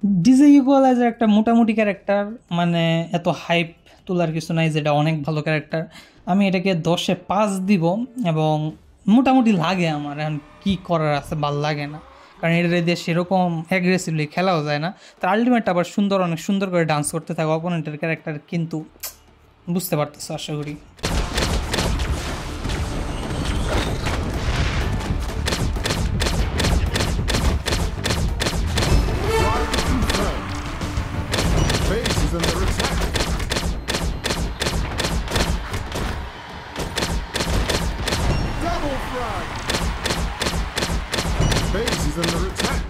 DJ equaliser একটা মোটামুটি character, মানে এত হাইপ তোলার কিছু নাই, যেটা অনেক ভালো ক্যারেক্টার। আমি এটাকে 10-এ 5 দিব, এবং মোটামুটি লাগে আমার। এখন কী করার আছে, ভাল লাগে না, কারণ এটা দিয়ে সেরকম অ্যাগ্রেসিভলি খেলাও যায় না। তার আলটিমেট আবার সুন্দর, অনেক সুন্দর করে ডান্স করতে থাকে অপোনেন্টের ক্যারেক্টার, কিন্তু বুঝতে পারতেছো আশা করি। Base is under attack. Double frag. Base is under attack.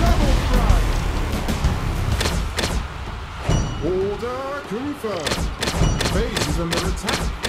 Double frag. Order confirmed. Base is under attack.